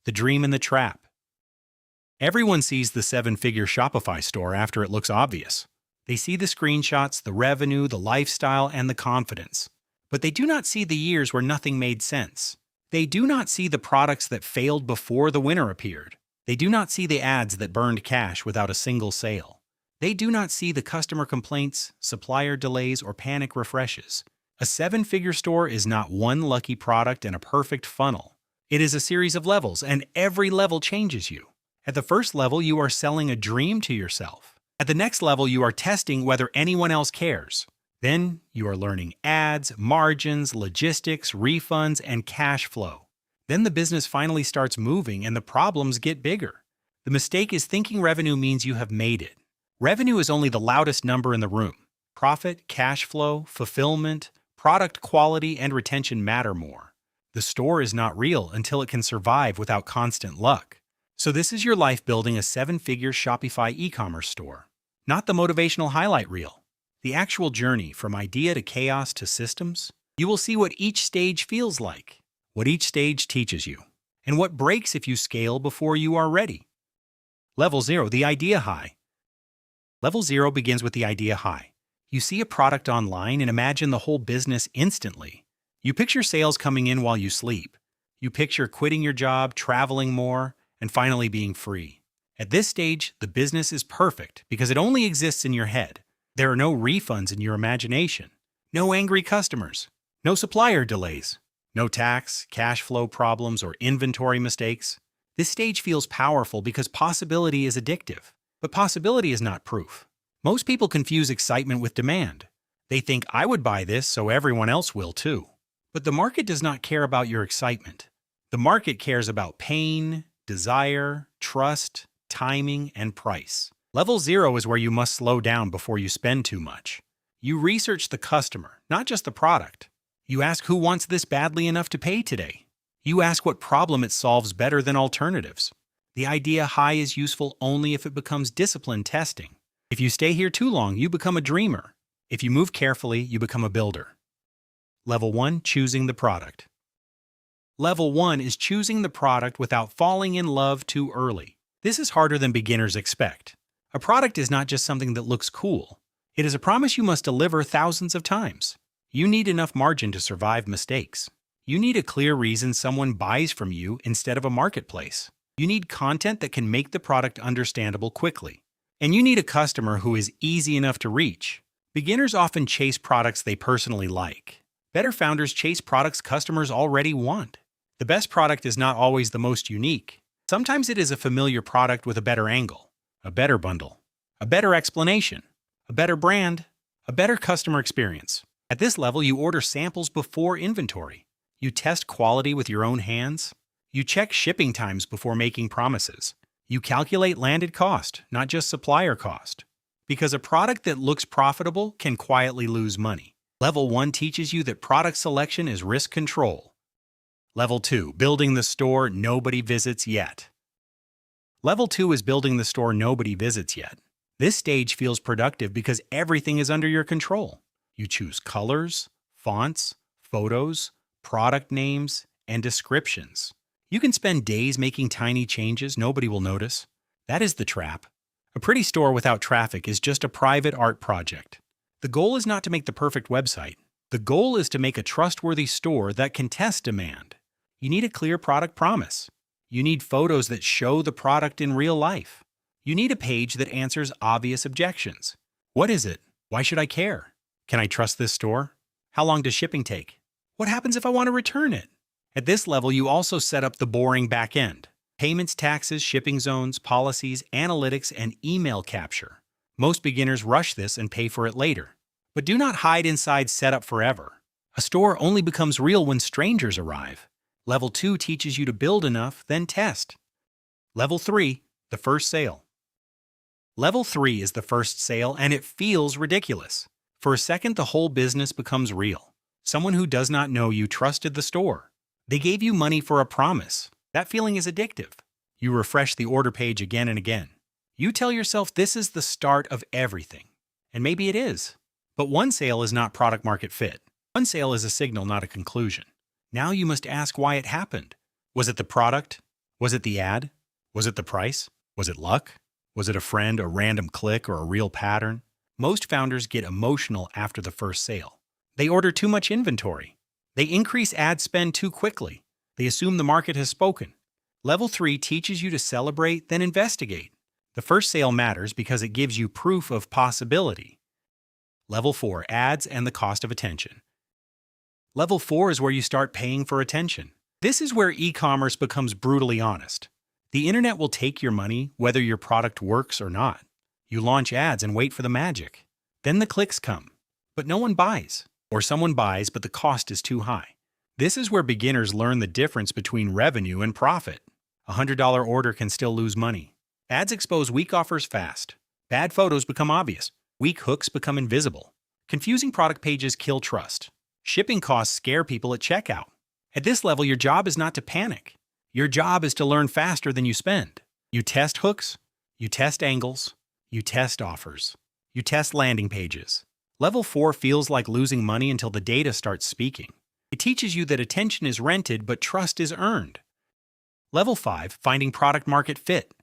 The dream and the trap. Everyone sees the seven-figure Shopify store after it looks obvious. They see the screenshots, the revenue, the lifestyle, and the confidence. But they do not see the years where nothing made sense. They do not see the products that failed before the winner appeared. They do not see the ads that burned cash without a single sale. They do not see the customer complaints, supplier delays, or panic refreshes. A seven-figure store is not one lucky product and a perfect funnel. It is a series of levels, and every level changes you. At the first level, you are selling a dream to yourself. At the next level, you are testing whether anyone else cares. Then, you are learning ads, margins, logistics, refunds, and cash flow. Then the business finally starts moving and the problems get bigger. The mistake is thinking revenue means you have made it. Revenue is only the loudest number in the room. Profit, cash flow, fulfillment, product quality, and retention matter more. The store is not real until it can survive without constant luck. So this is your life building a seven-figure Shopify e-commerce store. Not the motivational highlight reel. The actual journey from idea to chaos to systems. You will see what each stage feels like, what each stage teaches you, and what breaks if you scale before you are ready. Level 0, the idea high. Level 0 begins with the idea high. You see a product online and imagine the whole business instantly. You picture sales coming in while you sleep. You picture quitting your job, traveling more, and finally being free. At this stage, the business is perfect because it only exists in your head. There are no refunds in your imagination, no angry customers, no supplier delays, no tax, cash flow problems, or inventory mistakes. This stage feels powerful because possibility is addictive, but possibility is not proof. Most people confuse excitement with demand. They think, I would buy this, so everyone else will too. But the market does not care about your excitement. The market cares about pain, desire, trust, timing, and price. Level 0 is where you must slow down before you spend too much. You research the customer, not just the product. You ask who wants this badly enough to pay today. You ask what problem it solves better than alternatives. The idea high is useful only if it becomes disciplined testing. If you stay here too long, you become a dreamer. If you move carefully, you become a builder. Level 1, choosing the product. Level 1 is choosing the product without falling in love too early. This is harder than beginners expect. A product is not just something that looks cool. It is a promise you must deliver thousands of times. You need enough margin to survive mistakes. You need a clear reason someone buys from you instead of a marketplace. You need content that can make the product understandable quickly. And you need a customer who is easy enough to reach. Beginners often chase products they personally like. Better founders chase products customers already want. The best product is not always the most unique. Sometimes it is a familiar product with a better angle, a better bundle, a better explanation, a better brand, a better customer experience. At this level, you order samples before inventory. You test quality with your own hands. You check shipping times before making promises. You calculate landed cost, not just supplier cost. Because a product that looks profitable can quietly lose money. Level 1 teaches you that product selection is risk control. Level 2, building the store nobody visits yet. Level 2 is building the store nobody visits yet. This stage feels productive because everything is under your control. You choose colors, fonts, photos, product names, and descriptions. You can spend days making tiny changes nobody will notice. That is the trap. A pretty store without traffic is just a private art project. The goal is not to make the perfect website. The goal is to make a trustworthy store that can test demand. You need a clear product promise. You need photos that show the product in real life. You need a page that answers obvious objections. What is it? Why should I care? Can I trust this store? How long does shipping take? What happens if I want to return it? At this level, you also set up the boring back end. Payments, taxes, shipping zones, policies, analytics, and email capture. Most beginners rush this and pay for it later. But do not hide inside setup forever. A store only becomes real when strangers arrive. Level 2 teaches you to build enough, then test. Level 3, the first sale. Level 3 is the first sale, and it feels ridiculous. For a second, the whole business becomes real. Someone who does not know you trusted the store. They gave you money for a promise. That feeling is addictive. You refresh the order page again and again. You tell yourself this is the start of everything. And maybe it is. But one sale is not product market fit. One sale is a signal, not a conclusion. Now you must ask why it happened. Was it the product? Was it the ad? Was it the price? Was it luck? Was it a friend, a random click, or a real pattern? Most founders get emotional after the first sale. They order too much inventory. They increase ad spend too quickly. They assume the market has spoken. Level 3 teaches you to celebrate, then investigate. The first sale matters because it gives you proof of possibility. Level 4, ads and the cost of attention. Level 4 is where you start paying for attention. This is where e-commerce becomes brutally honest. The internet will take your money whether your product works or not. You launch ads and wait for the magic. Then the clicks come, but no one buys. Or someone buys, but the cost is too high. This is where beginners learn the difference between revenue and profit. A $100 order can still lose money. Ads expose weak offers fast. Bad photos become obvious. Weak hooks become invisible. Confusing product pages kill trust. Shipping costs scare people at checkout. At this level, your job is not to panic. Your job is to learn faster than you spend. You test hooks, you test angles, you test offers, you test landing pages. Level 4 feels like losing money until the data starts speaking. It teaches you that attention is rented, but trust is earned. Level 5, finding product market fit.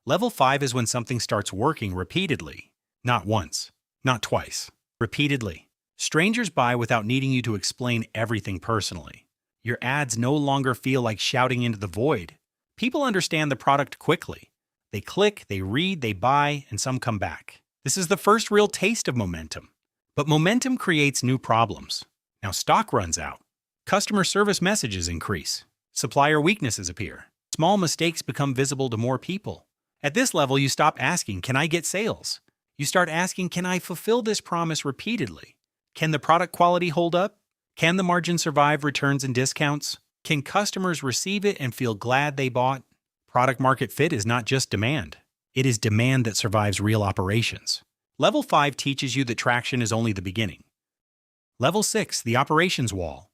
Level 5 is when something starts working repeatedly. Not once, not twice, repeatedly. Strangers buy without needing you to explain everything personally. Your ads no longer feel like shouting into the void. People understand the product quickly. They click, they read, they buy, and some come back. This is the first real taste of momentum. But momentum creates new problems. Now stock runs out. Customer service messages increase. Supplier weaknesses appear. Small mistakes become visible to more people. At this level, you stop asking, "Can I get sales?" You start asking, "Can I fulfill this promise repeatedly? Can the product quality hold up? Can the margin survive returns and discounts? Can customers receive it and feel glad they bought?" Product market fit is not just demand. It is demand that survives real operations. Level 5 teaches you that traction is only the beginning. Level 6, the operations wall.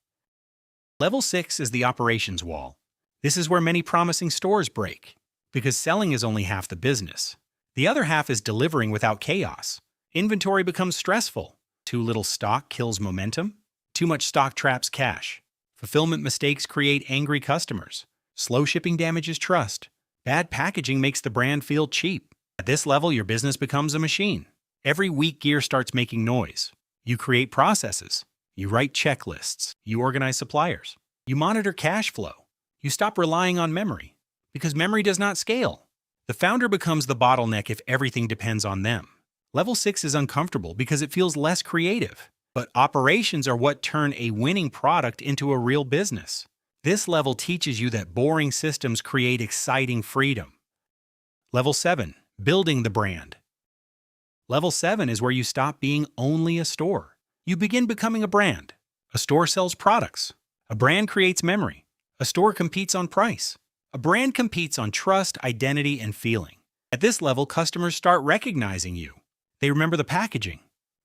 Level 6 is the operations wall. This is where many promising stores break, because selling is only half the business. The other half is delivering without chaos. Inventory becomes stressful. Too little stock kills momentum. Too much stock traps cash. Fulfillment mistakes create angry customers. Slow shipping damages trust. Bad packaging makes the brand feel cheap. At this level, your business becomes a machine. Every weak gear starts making noise. You create processes. You write checklists. You organize suppliers. You monitor cash flow. You stop relying on memory, because memory does not scale. The founder becomes the bottleneck if everything depends on them. Level 6 is uncomfortable because it feels less creative. But operations are what turn a winning product into a real business. This level teaches you that boring systems create exciting freedom. Level 7, building the brand. Level 7 is where you stop being only a store. You begin becoming a brand. A store sells products. A brand creates memory. A store competes on price. A brand competes on trust, identity, and feeling. At this level, customers start recognizing you. They remember the packaging.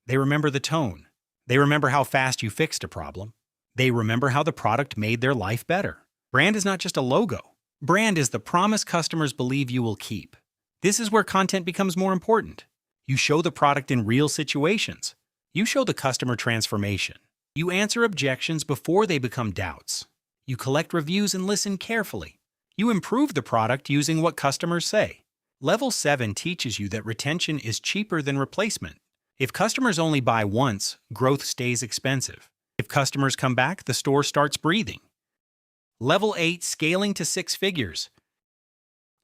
They remember the tone. They remember how fast you fixed a problem. They remember how the product made their life better. Brand is not just a logo. Brand is the promise customers believe you will keep. This is where content becomes more important. You show the product in real situations. You show the customer transformation. You answer objections before they become doubts. You collect reviews and listen carefully. You improve the product using what customers say. Level 7 teaches you that retention is cheaper than replacement. If customers only buy once, growth stays expensive. If customers come back, the store starts breathing. Level 8, scaling to 6 figures.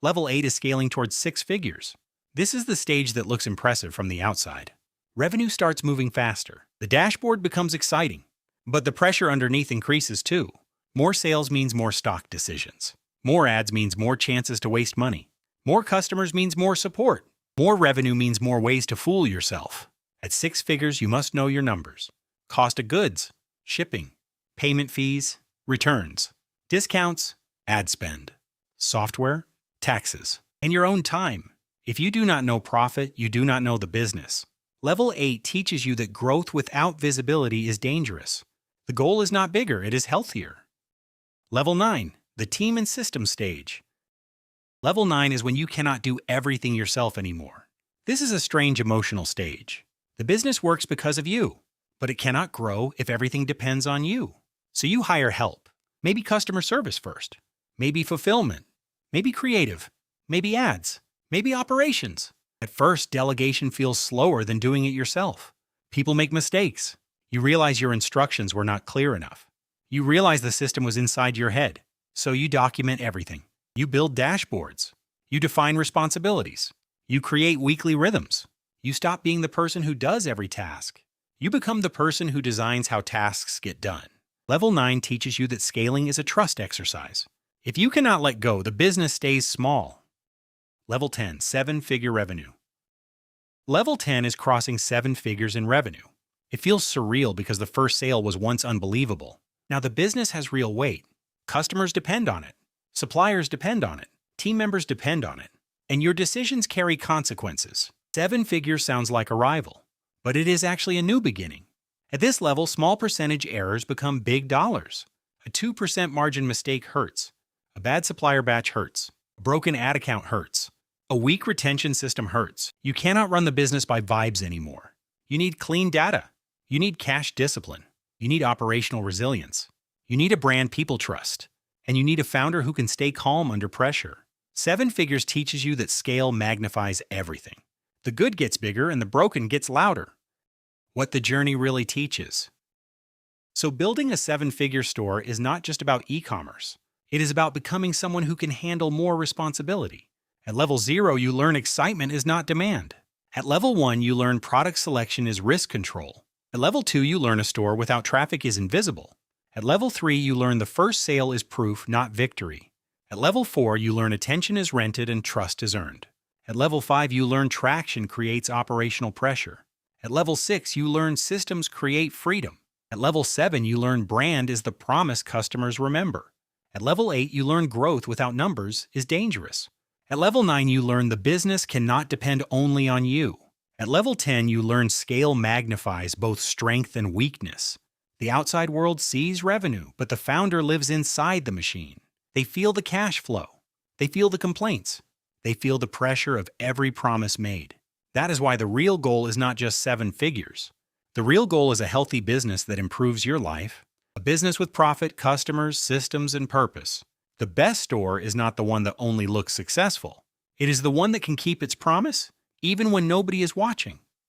Level 8 is scaling towards 6 figures. This is the stage that looks impressive from the outside. Revenue starts moving faster. The dashboard becomes exciting. But the pressure underneath increases too. More sales means more stock decisions. More ads means more chances to waste money. More customers means more support. More revenue means more ways to fool yourself. At 6 figures, you must know your numbers. Cost of goods, shipping, payment fees, returns, discounts, ad spend, software, taxes, and your own time. If you do not know profit, you do not know the business. Level 8 teaches you that growth without visibility is dangerous. The goal is not bigger, it is healthier. Level 9, the team and system stage. Level 9 is when you cannot do everything yourself anymore. This is a strange emotional stage. The business works because of you, but it cannot grow if everything depends on you. So you hire help. Maybe customer service first. maybe fulfillment, maybe creative, maybe ads, maybe operations. At first, delegation feels slower than doing it yourself. People make mistakes. You realize your instructions were not clear enough. You realize the system was inside your head, so you document everything. You build dashboards. You define responsibilities. You create weekly rhythms. You stop being the person who does every task. You become the person who designs how tasks get done. Level 9 teaches you that scaling is a trust exercise. If you cannot let go, the business stays small. Level 10, 7-figure revenue. Level 10 is crossing 7 figures in revenue. It feels surreal because the first sale was once unbelievable. Now the business has real weight. Customers depend on it. Suppliers depend on it. Team members depend on it. And your decisions carry consequences. 7 figures sounds like arrival, but it is actually a new beginning. At this level, small percentage errors become big dollars. A 2% margin mistake hurts. A bad supplier batch hurts. A broken ad account hurts. A weak retention system hurts. You cannot run the business by vibes anymore. You need clean data. You need cash discipline. You need operational resilience. You need a brand people trust. And you need a founder who can stay calm under pressure. 7 figures teaches you that scale magnifies everything. The good gets bigger and the broken gets louder. What the journey really teaches. So building a 7-figure store is not just about e-commerce. It is about becoming someone who can handle more responsibility. At level 0, you learn excitement is not demand. At level 1, you learn product selection is risk control. At level 2, you learn a store without traffic is invisible. At level 3, you learn the first sale is proof, not victory. At level 4, you learn attention is rented and trust is earned. At level 5, you learn traction creates operational pressure. At level 6, you learn systems create freedom. At level 7, you learn brand is the promise customers remember. At level 8, you learn growth without numbers is dangerous. At level 9, you learn the business cannot depend only on you. At level 10, you learn scale magnifies both strength and weakness. The outside world sees revenue, but the founder lives inside the machine. They feel the cash flow. They feel the complaints. They feel the pressure of every promise made. That is why the real goal is not just 7 figures. The real goal is a healthy business that improves your life, a business with profit, customers, systems, and purpose. The best store is not the one that only looks successful. It is the one that can keep its promise, even when nobody is watching.